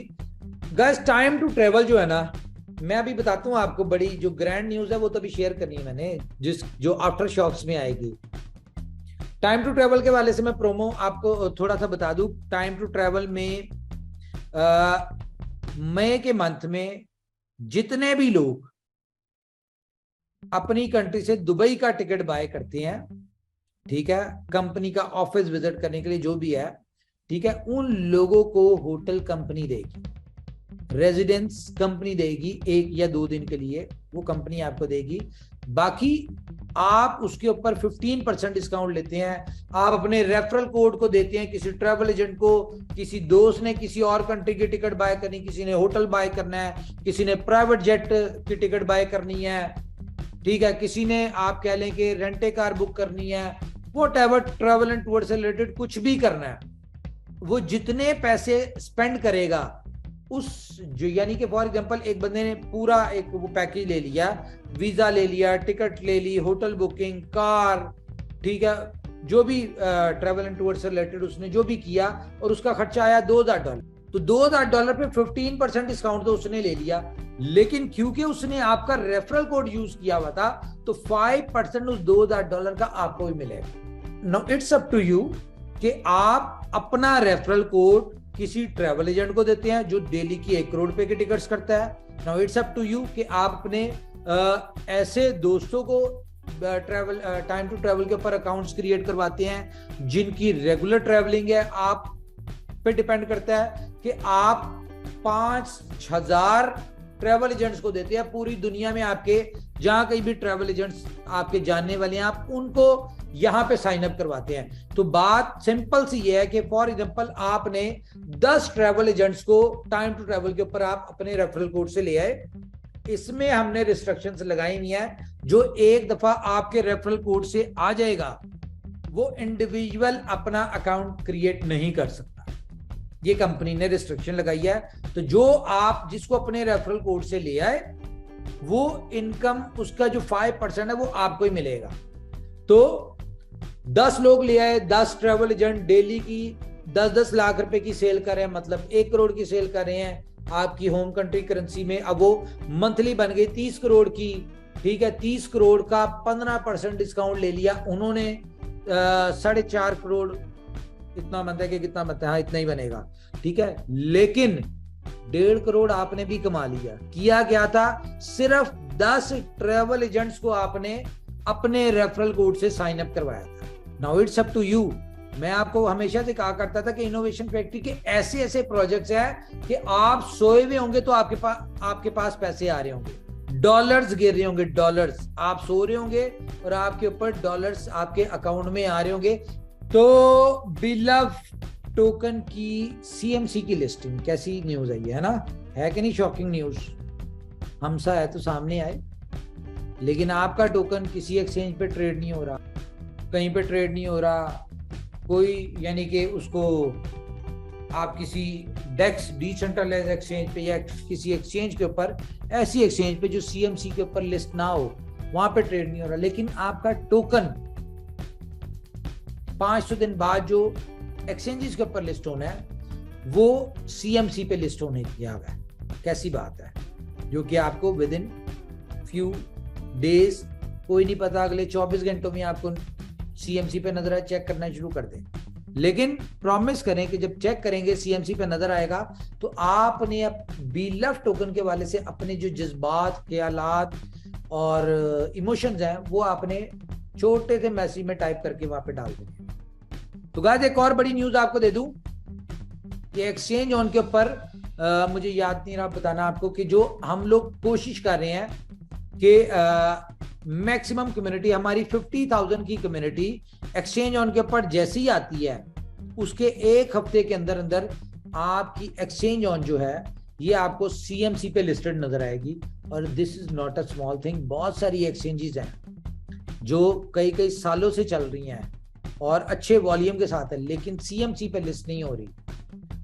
गाइस, टाइम टू ट्रेवल जो है ना, मैं अभी बताता हूँ आपको, बड़ी जो ग्रैंड न्यूज है वो तो अभी शेयर करनी है मैंने, जो आफ्टर शॉक्स में आएगी। टाइम टू ट्रेवल के वाले से मैं प्रोमो आपको थोड़ा सा बता दूं। टाइम टू ट्रेवल में मई के मंथ में जितने भी लोग अपनी कंट्री से दुबई का टिकट बाय करते हैं, ठीक है, कंपनी का ऑफिस विजिट करने के लिए जो भी है, ठीक है, उन लोगों को होटल कंपनी देगी, रेजिडेंस कंपनी देगी 1 या 2 दिन के लिए, वो कंपनी आपको देगी। बाकी आप उसके ऊपर 15% डिस्काउंट लेते हैं। आप अपने रेफरल कोड को देते हैं किसी ट्रैवल एजेंट को, किसी दोस्त ने किसी और कंट्री की टिकट बाय करनी, किसी ने होटल बाय करना है, किसी ने प्राइवेट जेट की टिकट बाय करनी है, ठीक है, किसी ने आप कह लें कि रेंटे कार बुक करनी है, व्हाटएवर ट्रैवल एंड टूर से रिलेटेड कुछ भी करना है, वो जितने पैसे स्पेंड करेगा उस जो, यानी कि फॉर एग्जांपल एक बंदे ने पूरा एक वो पैकेज ले लिया, वीजा ले लिया, टिकट ले ली, होटल बुकिंग, कार, ठीक है, जो भी ट्रैवल एंड टूर से रिलेटेड उसने जो भी किया, और उसका खर्चा आया $2,000, तो $2,000 पे 15% डिस्काउंट तो उसने ले लिया। लेकिन क्योंकि उसने आपका रेफरल कोड यूज किया हुआ था, तो 5% उस $2,000 का आपको भी मिलेगा। Now it's up to you कि आप अपना रेफरल कोड किसी ट्रैवल एजेंट को देते हैं जो डेली की 1 करोड़ रुपए की टिकट्स करता है। Now it's up to you कि आप अपने ऐसे दोस्तों को ट्रैवल टाइम टू ट्रैवल के ऊपर अकाउंट्स क्रिएट करवाते हैं जिनकी रेगुलर ट्रैवलिंग है। आप पे डिपेंड करता है कि आप 5,000 ट्रैवल एजेंट्स को देते हैं पूरी दुनिया में, आपके जहां कहीं भी ट्रैवल एजेंट्स आपके जानने वाले हैं, आप उनको यहां पे साइन अप करवाते हैं। तो बात सिंपल सी ये है कि फॉर एग्जांपल आपने 10 ट्रैवल एजेंट्स को टाइम टू ट्रैवल के ऊपर आप अपने रेफरल कोड से ले आए, इसमें हमने रिस्ट्रिक्शंस लगाई हुई है। जो एक दफा आपके रेफरल कोड से आ जाएगा वो इंडिविजुअल अपना अकाउंट क्रिएट नहीं कर सकता, ये कंपनी ने रिस्ट्रिक्शन लगाई है। तो जो आप जिसको अपने रेफरल कोड से ले आए वो इनकम उसका जो 5% है वो आपको ही मिलेगा। तो 10 लोग ले आए, 10 ट्रैवल एजेंट डेली की 10-10 लाख रुपए की सेल कर रहे हैं, मतलब 1 करोड़ की सेल कर रहे हैं आपकी होम कंट्री करेंसी में। अब वो मंथली बन गई 30 करोड़ की, ठीक है, 30 करोड़ का 15% डिस्काउंट ले लिया उन्होंने, 4.5 करोड़ इतना बनता है कि कितना बनता है, हाँ इतना ही बनेगा, ठीक है। लेकिन 1.5 करोड़ आपने भी कमा लिया। किया गया था सिर्फ 10 ट्रैवल एजेंट्स को आपने अपने रेफरल कोड से साइन अप करवाया था। Now it's up to you. मैं आपको हमेशा से कहा करता था कि इनोवेशन फैक्ट्री के ऐसे ऐसे प्रोजेक्ट्स हैं कि आप सोए हुए होंगे तो आपके पास पैसे आ रहे होंगे, डॉलर्स गिर रहे होंगे, डॉलर्स, आप सो रहे होंगे और आपके ऊपर डॉलर्स आपके अकाउंट में आ रहे होंगे। तो बिलव टोकन की सीएमसी की लिस्टिंग कैसी न्यूज आई है ना, है कि नहीं शॉकिंग न्यूज। हमसा है तो सामने आए, लेकिन आपका टोकन किसी एक्सचेंज पे ट्रेड नहीं हो रहा, कहीं पे ट्रेड नहीं हो रहा कोई, यानी कि उसको आप किसी डेक्स डिसेंट्रलाइज एक्सचेंज पे या किसी एक्सचेंज के ऊपर, ऐसी एक्सचेंज पे जो सीएमसी के ऊपर लिस्ट ना हो, वहां पे ट्रेड नहीं हो रहा। लेकिन आपका टोकन 500 दिन बाद जो एक्सचेंजेस के ऊपर लिस्ट होना है वो सीएमसी पे लिस्ट होने दिया हुआ है। कैसी बात है, जो कि आपको विद इन फ्यू डेज, कोई नहीं पता अगले 24 घंटों में आपको सीएमसी पे नजर आए, चेक करना शुरू कर दें। लेकिन प्रॉमिस करें कि जब चेक करेंगे सीएमसी पे नजर आएगा तो आपने बिलव टोकन के वाले से अपने जो जज्बात, ख्यालात और इमोशंस हैं वो आपने छोटे से मैसेज में टाइप करके वहां पे डाल देंगे। तो गाइस एक और बड़ी न्यूज आपको दे दूं कि एक्सचेंज ऑन के ऊपर मुझे याद नहीं रहा बताना आपको कि जो हम लोग कोशिश कर रहे हैं कि मैक्सिमम कम्युनिटी हमारी 50,000 की कम्युनिटी एक्सचेंज ऑन के ऊपर जैसी ही आती है उसके 1 हफ्ते के अंदर अंदर आपकी एक्सचेंज ऑन जो है ये आपको सीएमसी पे लिस्टेड नजर आएगी। और this is not a small thing, बहुत सारी एक्सचेंजेस हैं जो कई सालों से चल रही हैं और अच्छे वॉल्यूम के साथ है, लेकिन सीएमसी पे लिस्ट नहीं हो रही।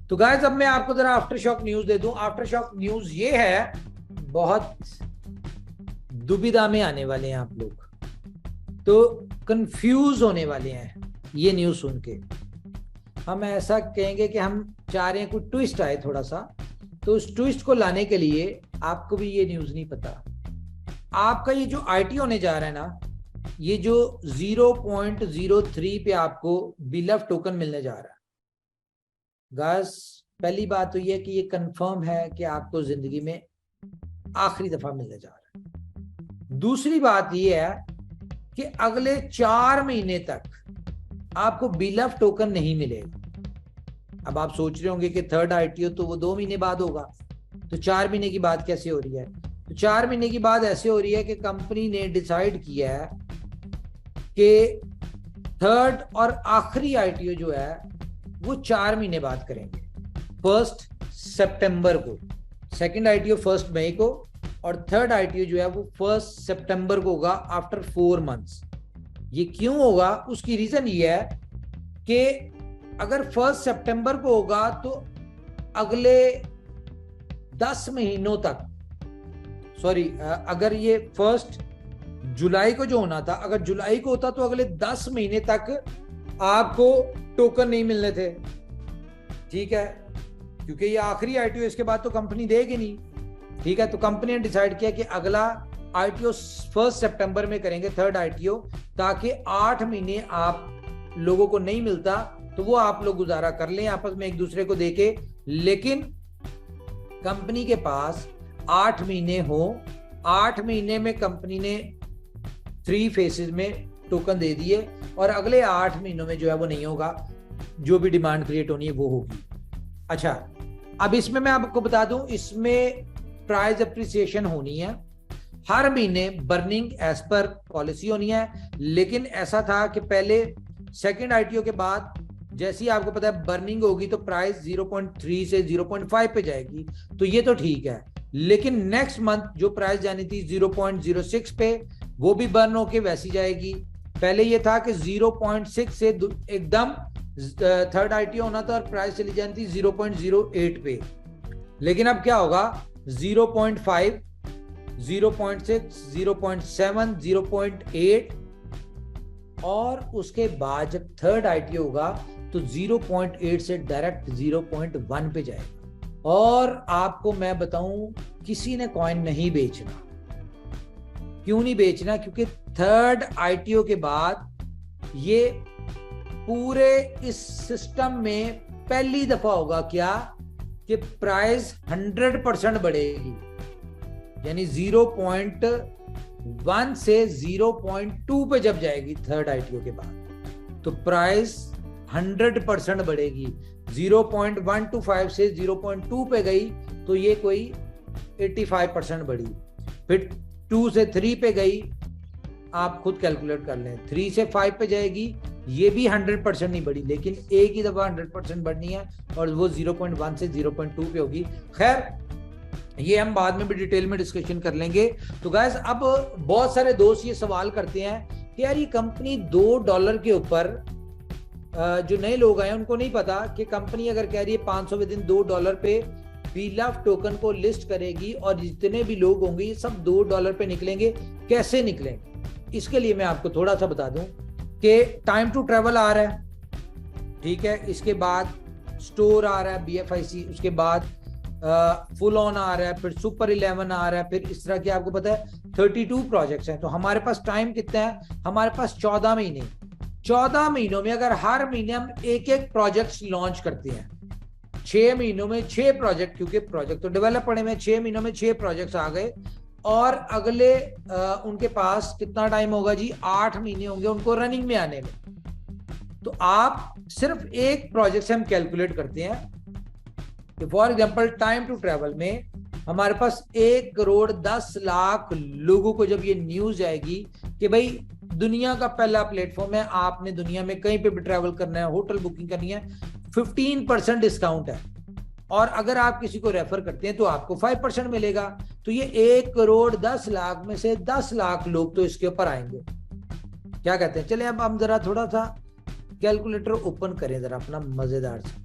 तो गाइस अब मैं आपको जरा आफ्टर शॉक न्यूज दे दूं। आफ्टर शॉक न्यूज ये है, बहुत दुविधा में आने वाले हैं आप लोग, तो कंफ्यूज होने वाले हैं ये न्यूज सुन के। हम ऐसा कहेंगे कि हम चाह रहे हैं कोई ट्विस्ट आए थोड़ा सा, तो उस ट्विस्ट को लाने के लिए आपको भी ये न्यूज नहीं पता। आपका ये जो आईटी होने जा रहा है ना, ये जो 0.03 पे आपको बिलव टोकन मिलने जा रहा है। गाइस पहली बात तो ये कि ये कंफर्म है कि आपको जिंदगी में आखिरी दफा मिलने जा रहा है। दूसरी बात ये है कि अगले 4 महीने तक आपको BLUF टोकन नहीं मिलेगा। अब आप सोच रहे होंगे कि थर्ड ITO तो वो 2 महीने बाद होगा, तो 4 महीने की बात कैसे हो रही है? तो 4 महीने की बात ऐसे हो रही है कि कंपनी ने डिसाइड किया है कि थर्ड और आखिरी ITO जो है वो 4 महीने बाद करेंगे, 1 सितंबर को। सेकंड ITO 1 मई को और थर्ड ITO जो है वो 1 सितंबर को होगा, आफ्टर 4 मंथ्स। ये क्यों होगा? उसकी रीजन ये है कि अगर 1 सितंबर को होगा तो अगले 10 महीनों तक, सॉरी, अगर ये 1 जुलाई को जो होना था, अगर जुलाई को होता तो अगले 10 महीने तक आपको टोकन नहीं मिलने थे, ठीक है, क्योंकि ये आखिरी ITO, इसके बाद तो कंपनी देगी नहीं, ठीक है। तो कंपनी ने डिसाइड किया कि अगला ITO 1 सितंबर में करेंगे, थर्ड ITO, ताकि 8 महीने आप लोगों को नहीं मिलता तो वो आप लोग गुजारा कर लें आपस में एक दूसरे को देके, लेकिन कंपनी के पास 8 महीने हो। 8 महीने में कंपनी ने 3 फेसेस में टोकन दे दिए और अगले 8 महीनों में जो है वो नहीं होगा, जो भी डिमांड क्रिएट होनी है वो होगी। अच्छा, अब इसमें मैं आपको बता दूं, इसमें प्राइस अप्रिसिएशन होनी है हर महीने, बर्निंग एज पर पॉलिसी होनी है। लेकिन ऐसा था कि पहले सेकंड ITO के बाद जैसे ही आपको पता है बर्निंग होगी तो प्राइस 0.3 से 0.5 पे जाएगी, तो ये तो ठीक है। लेकिन नेक्स्ट मंथ जो प्राइस जानी थी 0.06 पे, वो भी बर्न होके वैसी जाएगी। पहले ये था कि 0.6 से एकदम थर्ड ITO होना था और प्राइस चली जानी थी 0.08 पे, लेकिन अब क्या होगा? 0.5, 0.6, 0.7, 0.8 और उसके बाद जब थर्ड ITO होगा तो 0.8 से डायरेक्ट 0.1 पे जाएगा। और आपको मैं बताऊं, किसी ने कॉइन नहीं बेचना। क्यों नहीं बेचना? क्योंकि थर्ड ITO के बाद ये पूरे इस सिस्टम में पहली दफा होगा क्या कि प्राइस 100% बढ़ेगी, यानी 0.1 से 0.2 पे जब जाएगी थर्ड ITO के बाद तो प्राइस 100% बढ़ेगी। 0.125 से 0.2 पे गई तो ये कोई 85% बढ़ी, फिर 2 से 3 पे गई, आप खुद कैलकुलेट कर लें, 3 से 5 पे जाएगी, ये भी 100% नहीं बढ़ी, लेकिन एक ही दफा 100% बढ़नी है और वो 0.1 से 0.2 पे होगी। खैर, ये हम बाद में भी डिटेल में डिस्कशन कर लेंगे। तो गाइस, अब बहुत सारे दोस्त ये सवाल करते हैं कि यार ये कंपनी $2 के ऊपर, जो नए लोग आए उनको नहीं पता कि कंपनी अगर कह रही है 500 विदिन $2 पे BLUF टोकन को लिस्ट करेगी और जितने भी लोग होंगे ये सब $2 पे निकलेंगे, कैसे निकलेंगे? इसके लिए मैं आपको थोड़ा सा बता दूं कि टाइम टू ट्रेवल आ रहा है, ठीक है, इसके बाद स्टोर आ रहा है BFIC, उसके बाद फुल ऑन आ रहा है, फिर सुपर 11 आ रहा है, फिर इस तरह के आपको पता है 32 प्रोजेक्ट्स हैं। तो हमारे पास टाइम कितना है? हमारे पास 14 महीने। 14 महीनों में अगर हर महीने हम एक प्रोजेक्ट लॉन्च करते हैं, 6 महीनों में 6 प्रोजेक्ट, क्योंकि प्रोजेक्ट तो डेवलप पड़े में, 6 महीनों में 6 प्रोजेक्ट्स आ गए और अगले उनके पास कितना टाइम होगा जी? 8 महीने होंगे उनको रनिंग में आने में। तो आप सिर्फ एक प्रोजेक्ट से हम कैलकुलेट करते हैं कि for example time to travel में हमारे पास 1,10,00,000 लोगों को जब ये न्यूज आएगी कि भाई दुनिया का पहला प्लेटफॉर्म है, आपने दुनिया में कहीं पे भी ट्रैवल करना है, होटल बुकिंग करनी है, 15% डिस्काउंट है और अगर आप किसी को रेफर करते हैं तो आपको 5% मिलेगा। तो ये 1,10,00,000 में से 10 लाख लोग तो इसके ऊपर आएंगे। क्या कहते हैं? चले अब हम जरा थोड़ा सा कैलकुलेटर ओपन करें जरा अपना मजेदार से।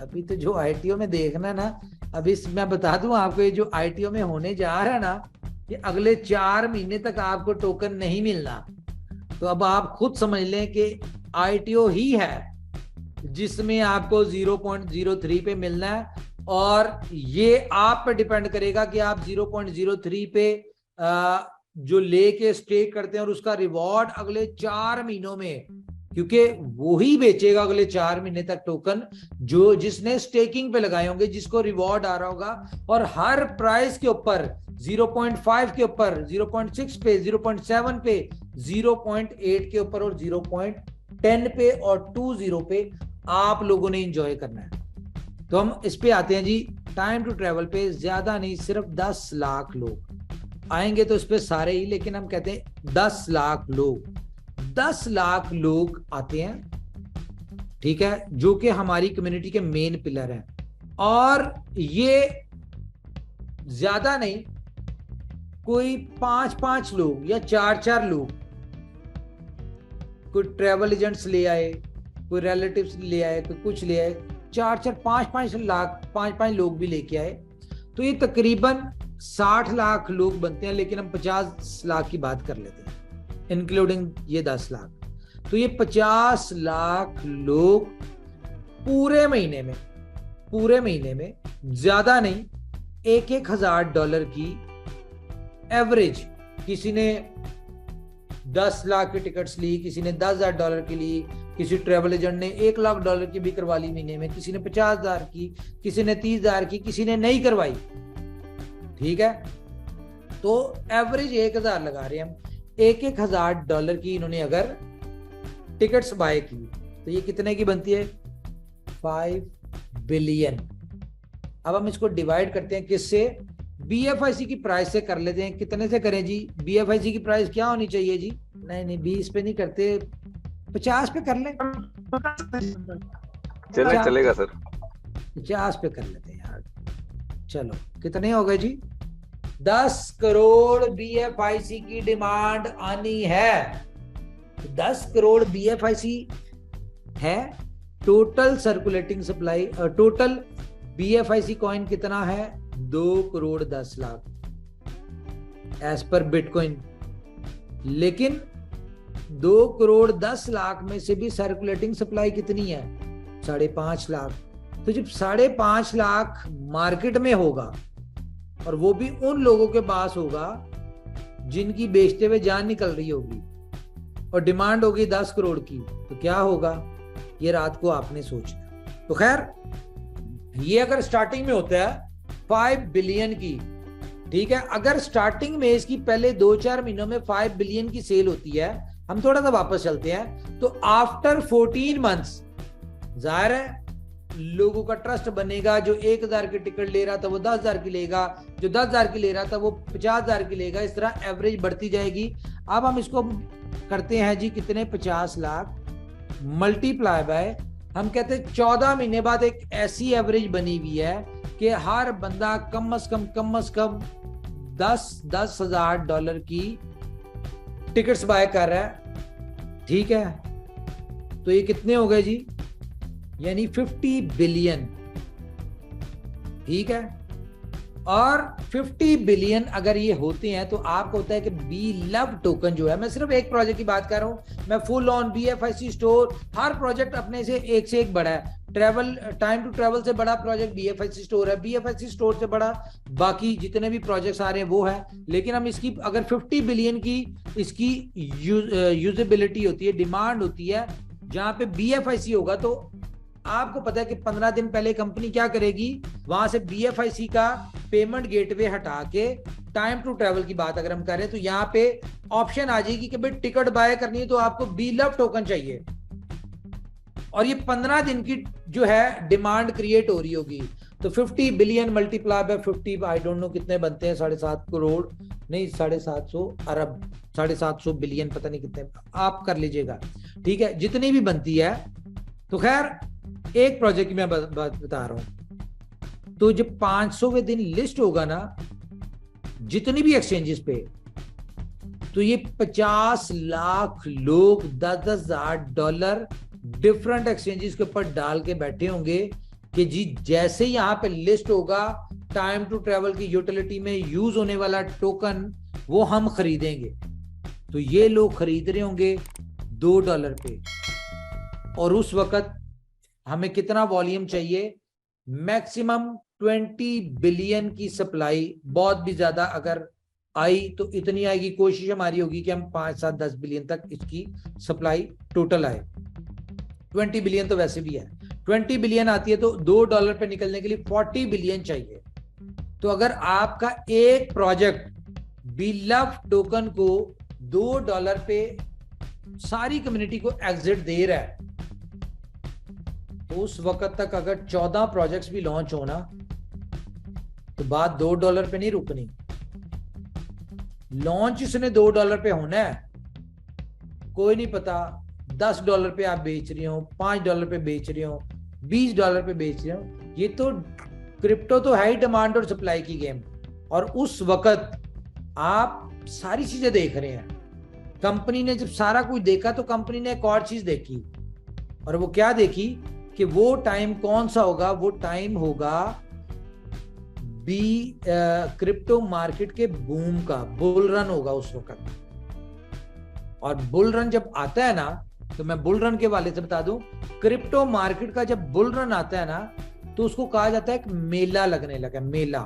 अभी तो जो ITO में देखना है ना, अभी मैं बता दूं आपको, ये जो ITO में होने जा रहा है ना, कि अगले 4 महीने तक आपको टोकन नहीं मिलना। तो अब आप खुद समझ लें कि ITO ही है जिसमें आपको 0.03 पे मिलना है और ये आप पे डिपेंड करेगा कि आप 0.03 पे जो लेके स्टे करते हैं और उसका रिवॉर्ड अगले 4 महीनों में क्योंकि वो ही बेचेगा अगले 4 महीने तक टोकन जो जिसने स्टेकिंग पे लगाए होंगे, जिसको रिवॉर्ड आ रहा होगा। और हर प्राइस के ऊपर 0.5 के ऊपर, 0.6 पे, 0.7 पे, 0.8 के ऊपर और 0.10 पे और 20 पे आप लोगों ने इंजॉय करना है। तो हम इस पे आते हैं जी, टाइम टू ट्रेवल पे। ज्यादा नहीं, सिर्फ 10 लाख लोग आएंगे तो इस पे सारे ही, लेकिन हम कहते हैं 10 लाख लोग, 10 लाख लोग आते हैं, ठीक है, जो कि हमारी कम्युनिटी के मेन पिलर हैं। और ये ज्यादा नहीं, कोई 5-5 लोग या 4-4 लोग, कोई ट्रेवल एजेंट्स ले आए, कोई रिलेटिव्स ले आए, कोई कुछ ले आए, 4-4, 5-5 लाख, 5-5 लोग भी लेके आए, तो ये तकरीबन 60 लाख लोग बनते हैं। लेकिन हम 50 लाख की बात कर लेते हैं, इंक्लूडिंग ये 10 लाख। तो ये 50 लाख लोग पूरे महीने में ज्यादा नहीं, $1,000 की एवरेज, किसी ने 10 लाख की टिकट्स ली, किसी ने $10,000 की ली, किसी ट्रेवल एजेंट ने $1,00,000 की भी करवा ली महीने में, किसी ने 50,000 की, किसी ने 30,000 की, किसी ने नहीं करवाई, ठीक है। तो एवरेज 1,000 लगा रहे हैं हम। $1,000 की इन्होंने अगर टिकट्स बाय की तो ये कितने की बनती है? 5 बिलियन। अब हम इसको डिवाइड करते हैं किससे? BFIC की प्राइस से कर लेते हैं। कितने से करें जी? BFIC की प्राइस क्या होनी चाहिए जी? नहीं 20 पे नहीं करते, 50 पे कर लें। चलेगा सर, 50 पे कर लेते हैं यार। चलो, कितने हो गए जी? 10 करोड़ BFIC की डिमांड आनी है। 10 करोड़ BFIC है। Total circulating supply, total BFIC coin कितना है? 2,10,00,000 एज पर बिटकॉइन। लेकिन 2,10,00,000 में से भी सर्कुलेटिंग सप्लाई कितनी है? 5.5 लाख। तो जब 5.5 लाख मार्केट में होगा, और वो भी उन लोगों के पास होगा जिनकी बेचते हुए जान निकल रही होगी, और डिमांड होगी 10 करोड़ की, तो क्या होगा? ये रात को आपने सोचना। तो खैर, ये अगर स्टार्टिंग में होता है 5 बिलियन की, ठीक है, अगर स्टार्टिंग में इसकी पहले 2-4 महीनों में 5 बिलियन की सेल होती है, हम थोड़ा सा वापस चलते हैं, तो आफ्टर 14 मंथ्स जाहिर है लोगों का ट्रस्ट बनेगा। जो 1,000 की टिकट ले रहा था वो 10,000 की लेगा, जो 10,000 की ले रहा था वो 50,000 की लेगा। इस तरह एवरेज बढ़ती जाएगी। अब हम इसको करते हैं जी, कितने? 50 लाख मल्टीप्लाई बाय, हम कहते हैं 14 महीने बाद एक ऐसी एवरेज बनी हुई है कि हर बंदा कम से कम $10,000 की टिकट्स बाय कर रहा है, ठीक है। तो ये कितने हो गए जी? यानी 50 बिलियन, ठीक है। और 50 बिलियन अगर ये होते हैं तो आपको होता है कि BLOVE टोकन जो है, मैं सिर्फ एक प्रोजेक्ट की बात कर रहा हूं, मैं full on BFIC store, her project अपने से एक बड़ा है। ट्रैवल, टाइम टू ट्रैवल से बड़ा प्रोजेक्ट BFIC स्टोर है, BFIC स्टोर से बड़ा बाकी जितने भी प्रोजेक्ट्स आ रहे हैं वो है। लेकिन हम इसकी अगर 50 बिलियन की इसकी यूजेबिलिटी होती है, डिमांड होती है, जहां पे BFIC होगा, तो आपको पता है कि 15 दिन पहले कंपनी क्या करेगी? वहां से BFIC का पेमेंट गेटवे हटा के टाइम टू ट्रैवल की बात अगर हम करें तो यहाँ पे ऑप्शन आ जाएगी कि भाई टिकट बाय करनी है तो आपको BLOVE टोकन चाहिए, और ये 15 दिन की जो है डिमांड क्रिएट हो रही होगी। तो 50 billion multiply by 50, I don't know कितने बनते हैं, 7.5 करोड़ नहीं, 750 अरब, 750 बिलियन, पता नहीं कितने, आप कर लीजिएगा, ठीक है, जितनी भी बनती है। तो खैर, एक प्रोजेक्ट की मैं बात बता रहा हूं। तो जब 500वें दिन लिस्ट होगा ना जितनी भी एक्सचेंजेस पे, तो ये 50 लाख लोग $10,000 डिफरेंट एक्सचेंजेस के ऊपर डाल के बैठे होंगे कि जी जैसे यहां पे लिस्ट होगा टाइम टू ट्रैवल की यूटिलिटी में यूज होने वाला टोकन वो हम खरीदेंगे। तो ये लोग खरीद रहे होंगे $2 पे, और उस वक्त हमें कितना वॉल्यूम चाहिए? मैक्सिमम 20 बिलियन की सप्लाई, बहुत भी ज्यादा अगर आई तो इतनी आएगी, कोशिश हमारी होगी कि हम 5, 7, 10 बिलियन तक इसकी सप्लाई टोटल आए। 20 बिलियन तो वैसे भी है, 20 बिलियन आती है तो $2 पे निकलने के लिए 40 बिलियन चाहिए। तो अगर आपका एक प्रोजेक्ट बीलव टोकन को $2 पे सारी कम्युनिटी को एग्जिट दे रहा है, तो उस वक्त तक अगर 14 प्रोजेक्ट्स भी लॉन्च होना तो बात $2 पे नहीं रुकनी। लॉन्च इसने $2 पे होना है, कोई नहीं पता $10 पे आप बेच रहे हो, $5 पे बेच रहे हो, $20 पे बेच रहे हो। ये तो क्रिप्टो तो है ही डिमांड और सप्लाई की गेम। और उस वक्त आप सारी चीजें देख रहे हैं। कंपनी ने जब सारा कुछ देखा तो कंपनी ने एक और चीज देखी, और वो क्या देखी कि वो टाइम कौन सा होगा, वो टाइम होगा क्रिप्टो मार्केट के बूम का, बुल रन होगा उस वक्त। और बुल रन जब आता है ना, तो मैं बुल रन के वाले से बता दूं, क्रिप्टो मार्केट का जब बुल रन आता है ना तो उसको कहा जाता है एक मेला लगने लगा, मेला।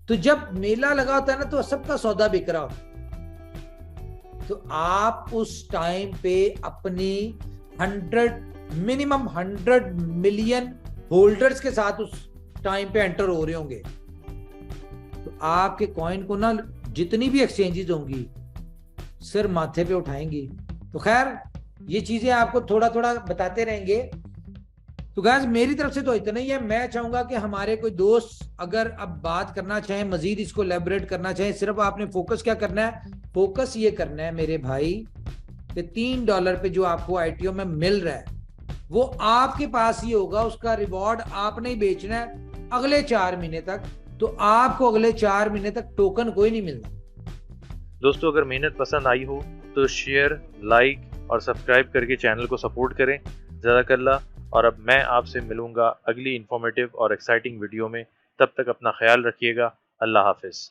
तो जब मेला लगा होता है ना तो सबका सौदा बिक रहा होता है। तो आप उस टाइम पे अपनी 100 मिलियन होल्डर्स के साथ उस टाइम पे एंटर हो रहे होंगे। तो आपके कॉइन को ना जितनी भी एक्सचेंजेस होंगी सिर माथे पे उठाएंगी। तो खैर ये चीजें आपको थोड़ा थोड़ा बताते रहेंगे। तो गाइस मेरी तरफ से तो इतना ही है। मैं चाहूंगा कि हमारे कोई दोस्त अगर अब बात करना चाहें, मजीद इसको एलैबोरेट करना चाहें, सिर्फ आपने फोकस क्या करना है, फोकस ये करना है मेरे भाई कि $3 पे जो आपको आईटीओ में मिल रहा है वो आपके पास ही होगा, उसका रिवॉर्ड आपने ही बेचना है अगले 4 महीने तक। तो आपको अगले 4 महीने तक टोकन कोई नहीं मिलना। दोस्तों अगर मेहनत पसंद आई हो तो शेयर, लाइक और सब्सक्राइब करके चैनल को सपोर्ट करें। जज़ाकल्लाह। और अब मैं आपसे मिलूंगा अगली इंफॉर्मेटिव और एक्साइटिंग वीडियो में। तब तक अपना ख्याल रखिएगा। अल्लाह हाफिज़।